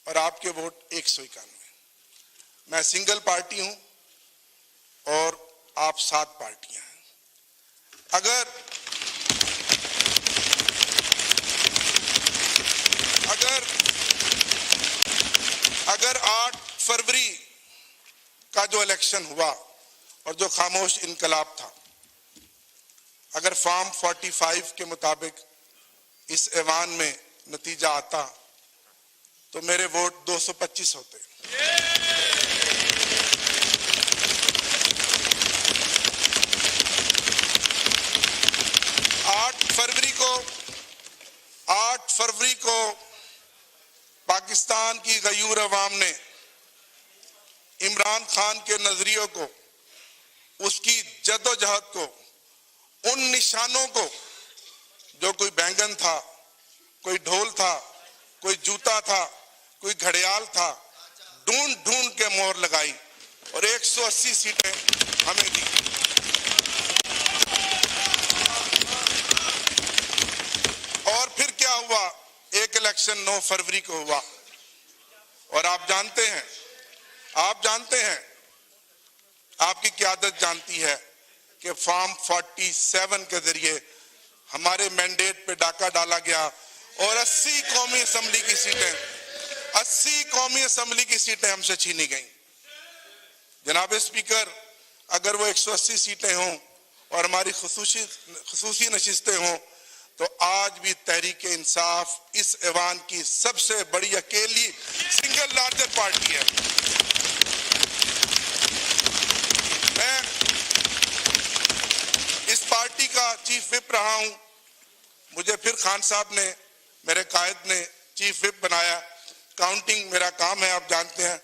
और आपके वोट 191। मैं सिंगल पार्टी हूं और आप 7 पार्टियां हैं। अगर 8 फरवरी का जो इलेक्शन हुआ और जो खामोश इनकलाब था, अगर फॉर्म 45 के मुताबिक इस ऐवान में नतीजा आता तो मेरे वोट 225 होते। आठ फरवरी को पाकिस्तान की गयूर अवाम ने इमरान खान के नजरियों को, उसकी जद्दोजहद को, उन निशानों को, जो कोई बैंगन था, कोई ढोल था, कोई जूता था, कोई घड़ियाल था, ढूंढ ढूंढ के मोहर लगाई और 180 सीटें हमें दी। और फिर क्या हुआ? एक इलेक्शन 9 फरवरी को हुआ और आप जानते हैं, आपकी क़यादत जानती है कि फॉर्म 47 के जरिए हमारे मैंडेट पे डाका डाला गया और 80 कौमी असम्बली की सीटें हमसे छीनी गईं। जनाब स्पीकर, अगर वो 180 सीटें हों और हमारी खुसूसी नशिस्तें हों तो आज भी तहरीक इंसाफ इस ऐवान की सबसे बड़ी अकेली सिंगल लार्जर पार्टी है। मैं इस पार्टी का चीफ विप रहा हूं। मुझे फिर खान साहब ने, मेरे कायद ने चीफ विप बनाया। काउंटिंग मेरा काम है, आप जानते हैं।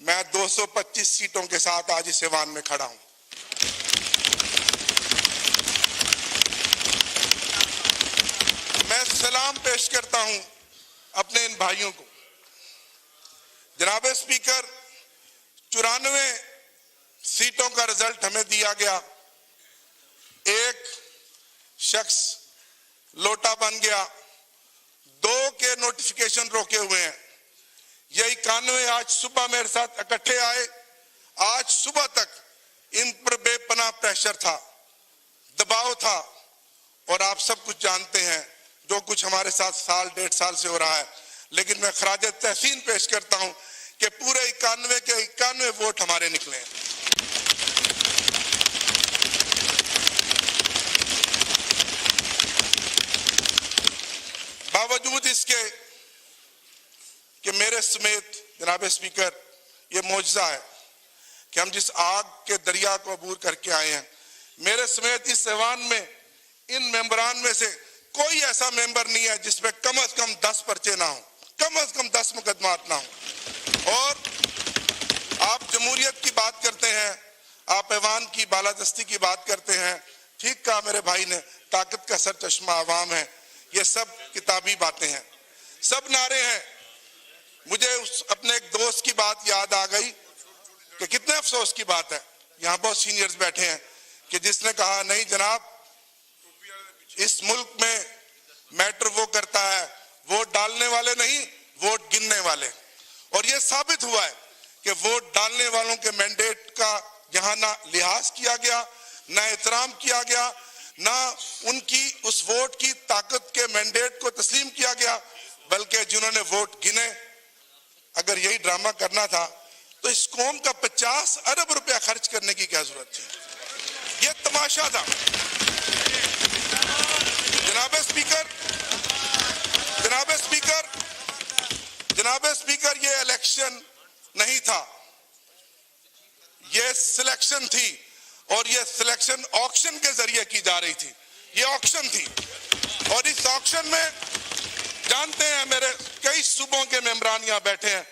मैं 225 सीटों के साथ आज इस ऐवान में खड़ा हूं। मैं सलाम पेश करता हूं अपने इन भाइयों को। जनाब स्पीकर, 94 सीटों का रिजल्ट हमें दिया गया। एक शख्स लोटा बन गया, 2 के नोटिफिकेशन रोके हुए हैं। ये 91 आज सुबह मेरे साथ इकट्ठे आए। आज सुबह तक इन पर बेपनाह प्रेशर था, दबाव था और आप सब कुछ जानते हैं जो कुछ हमारे साथ साल 1.5 साल से हो रहा है। लेकिन मैं खराज तहसीन पेश करता हूं कि पूरे 91 के 91 वोट हमारे निकले हैं। बावजूद इसके कि मेरे समेत, जनाब स्पीकर, ये मौजज़ा है कि हम जिस आग के दरिया को अबूर करके आए हैं, मेरे समेत इस ऐवान में इन मेंबरान में से कोई ऐसा मेंबर नहीं है जिसमें कम से कम 10 पर्चे ना हो, कम से कम 10 मुकदमात ना हो। और आप जमहूरियत की बात करते हैं, आप ऐवान की बालादस्ती की बात करते हैं। ठीक कहा मेरे भाई ने, ताकत का सर चश्मा अवाम है। ये सब किताबी बातें हैं, सब नारे हैं। मुझे अपने एक दोस्त की बात याद आ गई कि कितने अफसोस की बात है, यहाँ बहुत सीनियर्स बैठे हैं, कि जिसने कहा नहीं जनाब, इस मुल्क में मैटर वो करता है, वोट डालने वाले नहीं, वोट गिनने वाले। और ये साबित हुआ है कि वोट डालने वालों के मैंडेट का यहाँ ना लिहाज किया गया, ना एहतराम किया गया, ना उनकी उस वोट की ताकत के मैंडेट को तस्लीम किया गया, बल्कि जिन्होंने वोट गिने। अगर यही ड्रामा करना था तो इस कौम का 50 अरब रुपया खर्च करने की क्या जरूरत थी? ये तमाशा था। जनाब स्पीकर, ये इलेक्शन नहीं था, ये सिलेक्शन थी और ये सिलेक्शन ऑक्शन के जरिए की जा रही थी। ये ऑक्शन थी और इस ऑक्शन में जानते हैं मेरे कई सूबों के मेंबरान यहाँ बैठे हैं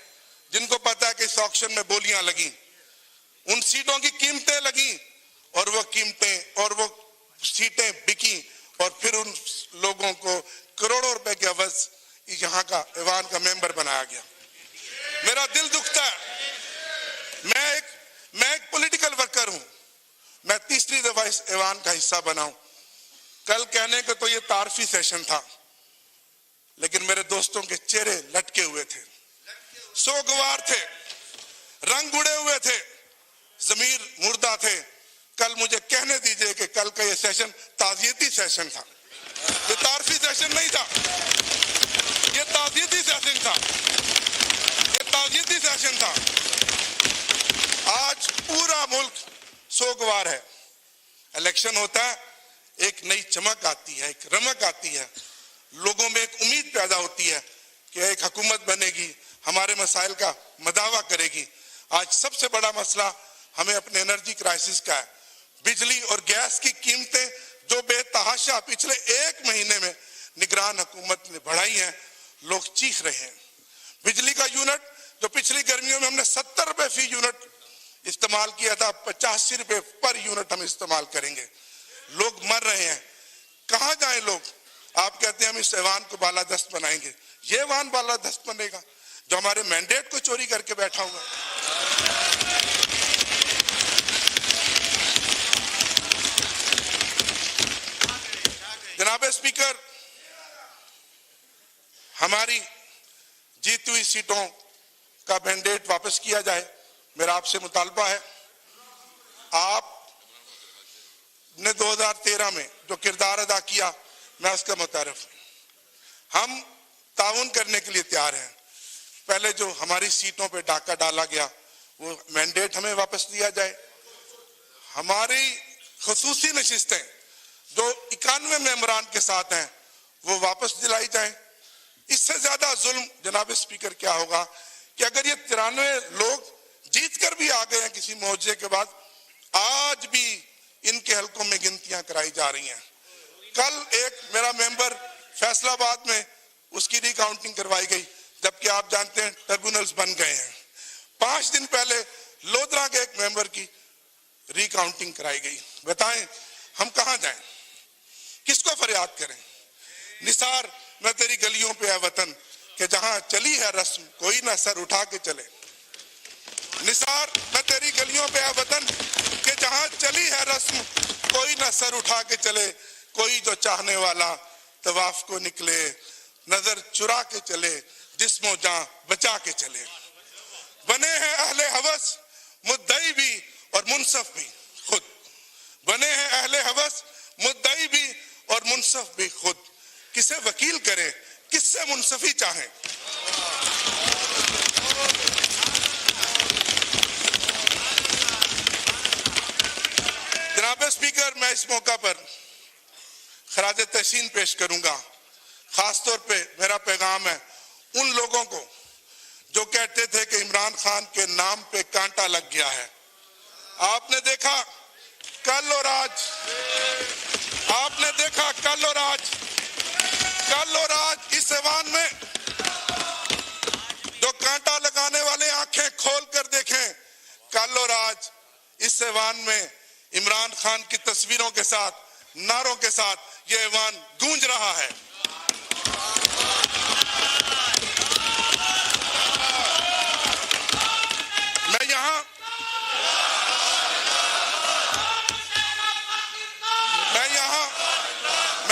जिनको पता है कि इस ऑक्शन में बोलियां लगी, उन सीटों की कीमतें लगी और वो कीमतें और वो सीटें बिकी और फिर उन लोगों को करोड़ों रुपए के अवज यहाँ का ऐवान का मेंबर बनाया गया। मेरा दिल दुखता है। मैं एक पॉलिटिकल वर्कर हूं। मैं तीसरी दफा इस ऐवान का हिस्सा बना हूं। कल कहने को तो ये तारफी सेशन था, लेकिन मेरे दोस्तों के चेहरे लटके हुए थे। सोगवार थे, रंग उड़े हुए थे, जमीर मुर्दा थे। कल मुझे कहने दीजिए कि कल का ये सेशन ताज़ियती सेशन था, ये तारफी सेशन नहीं था, ये ताज़ियती सेशन था, ये ताज़ियती सेशन था। आज पूरा मुल्क सोगवार है। इलेक्शन होता है, एक नई चमक आती है, एक रमक आती है, लोगों में एक उम्मीद पैदा होती है कि एक हुकूमत बनेगी, हमारे मसाइल का मदावा करेगी। आज सबसे बड़ा मसला हमें अपने एनर्जी क्राइसिस का है। बिजली और गैस की कीमतें जो बेतहाशा पिछले एक महीने में निगरान हुकूमत ने बढ़ाई हैं, लोग चीख रहे हैं। बिजली का यूनिट जो पिछली गर्मियों में हमने 70 रुपए फी यूनिट इस्तेमाल किया था, 85 रुपए पर यूनिट हम इस्तेमाल करेंगे। लोग मर रहे हैं, कहां जाएं लोग? आप कहते हैं हम इस ऐवान को बालादस्त बनाएंगे। ये ऐवान बालादस्त बनेगा जो हमारे मैंडेट को चोरी करके बैठा हुआ है। जनाब स्पीकर, हमारी जीती हुई सीटों का मैंडेट वापस किया जाए, मेरा आपसे मुतालबा है। आपने 2013 में जो किरदार अदा किया, मैं उसका मुतारिफ हूं। हम ताउन करने के लिए तैयार हैं। पहले जो हमारी सीटों पे डाका डाला गया, वो मैंडेट हमें वापस दिया जाए। हमारी खुसूसी नशिस्तें जो 91 मेंबरान के साथ हैं, वो वापस दिलाई जाए। इससे ज्यादा जुल्म जनाब स्पीकर क्या होगा कि अगर ये 93 लोग जीत कर भी आ गए हैं किसी मुआवजे के बाद, आज भी इनके हलकों में गिनतियां कराई जा रही हैं। कल एक मेरा मेंबर फैसलाबाद में उसकी रिकाउंटिंग करवाई गई, जबकि आप जानते हैं ट्रिब्यूनल्स बन गए हैं। 5 दिन पहले लोधरा के एक मेंबर की रिकाउंटिंग कराई गई। बताएं हम कहां जाएं, किसको फरियाद करें? निसार, मैं तेरी गलियों पे है वतन कि जहां चली है रस्म कोई ना सर उठा के चले। निसार, मैं तेरी गलियों पे है वतन कि जहां चली है रस्म कोई ना सर उठा के चले। कोई जो चाहने वाला तवाफ को निकले, नजर चुरा के चले, जिस्मो जान बचा के चले। बने हैं अहले हवस मुद्दई भी और मुनसफ भी खुद। बने हैं अहले हवस मुद्दई भी और मुनसफ भी खुद। किसे वकील करें, किससे मुनसफी चाहें? जनाब स्पीकर, मैं इस मौका पर खराज तहसीन पेश करूंगा। खासतौर पे मेरा पैगाम है उन लोगों को जो कहते थे कि इमरान खान के नाम पे कांटा लग गया है। आपने देखा कल और आज, आपने देखा कल और आज इस ऐवान में जो कांटा लगाने वाले आंखें खोल कर देखें। कल और आज इस ऐवान में इमरान खान की तस्वीरों के साथ, नारों के साथ ये ऐवान गूंज रहा है। मैं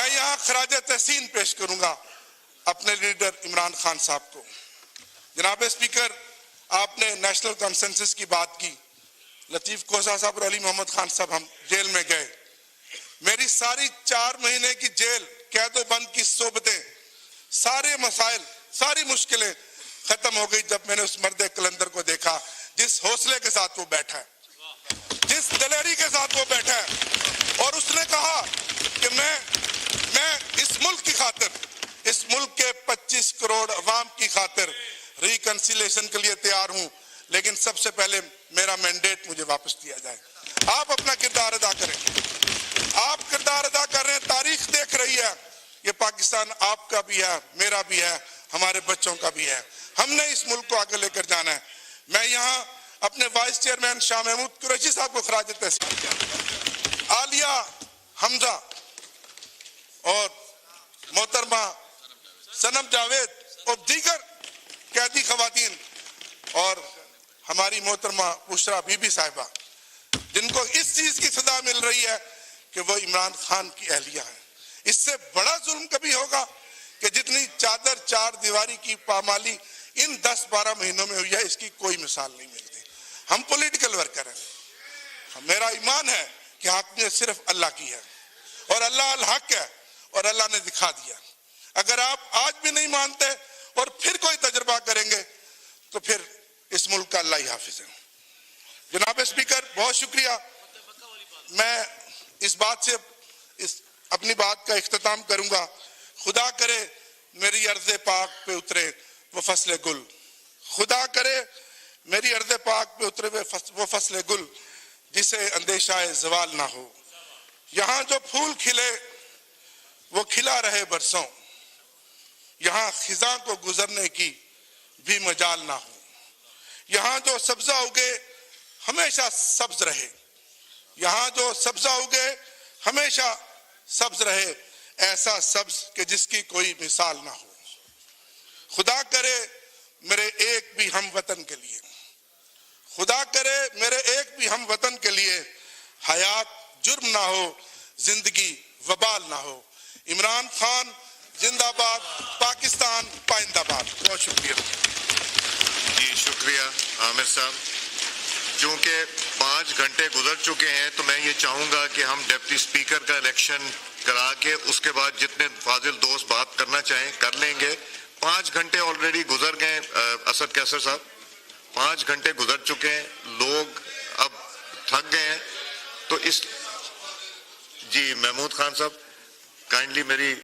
यहां खराज तहसीन पेश करूंगा अपने लीडर इमरान खान साहब को। जनाब स्पीकर, आपने नेशनल कंसेंसस की बात की। लतीफ कोसा साहब और अली मोहम्मद खान साहब हम जेल में गए। मेरी सारी 4 महीने की जेल कैदो बंद की सोबतें, सारे मसाइल, सारी मुश्किलें खत्म हो गई जब मैंने उस मर्द कलंदर को देखा, जिस हौसले के साथ वो बैठा है, जिस दलेरी के साथ वो बैठा है। और उसने कहा कि मैं इस मुल्क की खातिर, इस मुल्क के 25 करोड़ अवाम की खातिर रिकंसिलेशन के लिए तैयार हूं, लेकिन सबसे पहले मेरा मैंडेट मुझे वापस दिया जाए। आप अपना किरदार अदा करें, आप किरदार अदा कर रहे हैं, तारीख देख रही है। ये पाकिस्तान आपका भी है, मेरा भी है, हमारे बच्चों का भी है। हमने इस मुल्क को आगे लेकर जाना है। मैं यहाँ अपने वाइस चेयरमैन शाह महमूद कुरैशी साहब को खराज तहसीन किया, आलिया हमजा और मोहतरमा सनम जावेद और दीगर कैदी खवातीन और हमारी मोहतरमा बुशरा बीबी साहिबा, जिनको इस चीज की सजा मिल रही है कि वो इमरान खान की अहलिया है। इससे बड़ा जुल्म कभी होगा कि जितनी चादर चार दीवारी की पामाली इन 10-12 महीनों में हुई है, इसकी कोई मिसाल नहीं मिलती। हम पॉलिटिकल वर्कर हैं, मेरा ईमान है कि हाकिमियत सिर्फ अल्लाह की है और अल्लाह अल हक है और अल्लाह ने दिखा दिया। अगर आप आज भी नहीं मानते और फिर कोई तजुर्बा करेंगे तो फिर इस मुल्क का अल्लाह ही हाफिज है। जनाब स्पीकर, बहुत शुक्रिया। मैं इस बात से अपनी बात का इख्तिताम करूंगा। खुदा करे मेरी अर्ज़े पाक पे उतरे वो फसले गुल, खुदा करे मेरी अर्ज़े पाक पे उतरे वो फसले गुल जिसे अंदेशाए ज़वाल ना हो। यहाँ जो फूल खिले वो खिला रहे बरसों, यहाँ खिज़ां को गुजरने की भी मजाल ना हो। यहाँ जो सब्जा उगे हमेशा सब्ज रहे, यहाँ जो सब्जा उगे हमेशा सब्ज रहे, ऐसा सब्ज कि जिसकी कोई मिसाल ना हो। खुदा करे मेरे एक भी हम वतन के लिए, खुदा करे मेरे एक भी हम वतन के लिए हयात जुर्म ना हो, जिंदगी वबाल ना हो। इमरान खान जिंदाबाद, पाकिस्तान पाइंदाबाद। बहुत शुक्रिया जी, शुक्रिया आमिर साहब। चूंकि 5 घंटे गुजर चुके हैं तो मैं ये चाहूंगा कि हम डिप्टी स्पीकर का इलेक्शन करा के उसके बाद जितने फाजिल दोस्त बात करना चाहें कर लेंगे। 5 घंटे ऑलरेडी गुजर गए। असद कैसर साहब, 5 घंटे गुजर चुके हैं, लोग अब थक गए हैं। तो इस जी महमूद खान साहब काइंडली मेरी